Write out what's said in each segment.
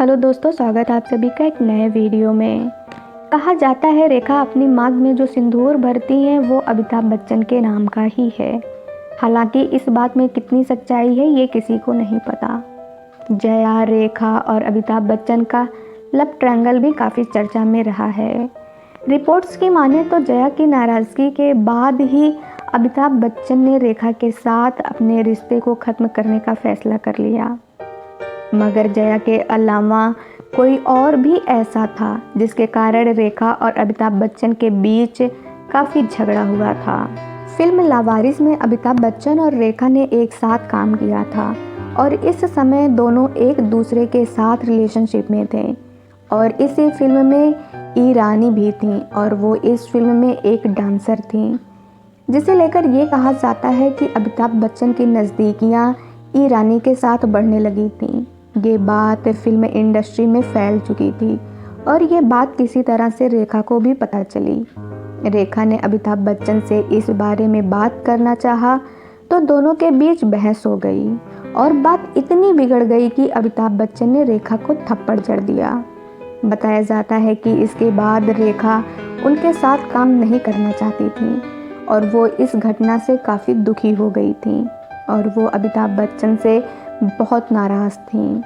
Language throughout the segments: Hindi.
हेलो दोस्तों, स्वागत है आप सभी का एक नए वीडियो में। कहा जाता है रेखा अपनी मांग में जो सिंदूर भरती हैं वो अमिताभ बच्चन के नाम का ही है। हालांकि इस बात में कितनी सच्चाई है ये किसी को नहीं पता। जया, रेखा और अमिताभ बच्चन का लव ट्रायंगल भी काफ़ी चर्चा में रहा है। रिपोर्ट्स की माने तो जया की नाराज़गी के बाद ही अमिताभ बच्चन ने रेखा के साथ अपने रिश्ते को ख़त्म करने का फैसला कर लिया। मगर जया के अलावा कोई और भी ऐसा था जिसके कारण रेखा और अमिताभ बच्चन के बीच काफ़ी झगड़ा हुआ था। फिल्म लावारिस में अमिताभ बच्चन और रेखा ने एक साथ काम किया था और इस समय दोनों एक दूसरे के साथ रिलेशनशिप में थे और इसी फिल्म में ईरानी भी थी और वो इस फिल्म में एक डांसर थी, जिसे लेकर ये कहा जाता है कि अमिताभ बच्चन की नज़दीकियाँ ईरानी के साथ बढ़ने लगी थी। ये बात फिल्म इंडस्ट्री में फैल चुकी थी और ये बात किसी तरह से रेखा को भी पता चली। रेखा ने अमिताभ बच्चन से इस बारे में बात करना चाहा तो दोनों के बीच बहस हो गई और बात इतनी बिगड़ गई कि अमिताभ बच्चन ने रेखा को थप्पड़ जड़ दिया। बताया जाता है कि इसके बाद रेखा उनके साथ काम नहीं करना चाहती थी और वो इस घटना से काफ़ी दुखी हो गई थी और वो अमिताभ बच्चन से बहुत नाराज़ थी।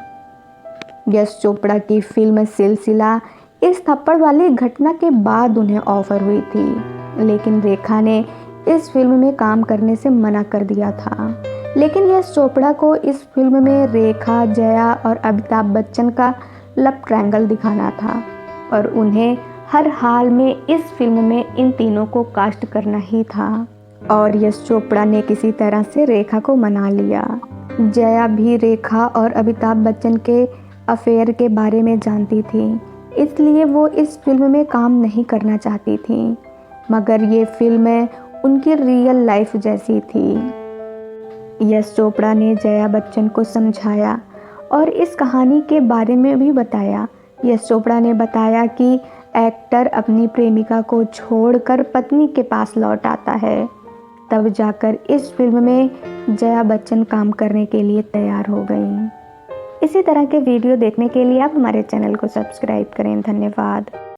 यश चोपड़ा की फिल्म सिलसिला इस थप्पड़ वाली घटना के बाद उन्हें ऑफर हुई थी, लेकिन रेखा ने इस फिल्म में काम करने से मना कर दिया था। लेकिन यश चोपड़ा को इस फिल्म में रेखा, जया और अमिताभ बच्चन का लव ट्रायंगल दिखाना था और उन्हें हर हाल में इस फिल्म में इन तीनों को कास्ट करना ही था और यश चोपड़ा ने किसी तरह से रेखा को मना लिया। जया भी रेखा और अमिताभ बच्चन के अफेयर के बारे में जानती थी, इसलिए वो इस फिल्म में काम नहीं करना चाहती थी, मगर ये फिल्म उनकी रियल लाइफ जैसी थी। यश चोपड़ा ने जया बच्चन को समझाया और इस कहानी के बारे में भी बताया। यश चोपड़ा ने बताया कि एक्टर अपनी प्रेमिका को छोड़कर पत्नी के पास लौट आता है, तब जाकर इस फिल्म में जया बच्चन काम करने के लिए तैयार हो गई। इसी तरह के वीडियो देखने के लिए आप हमारे चैनल को सब्सक्राइब करें। धन्यवाद।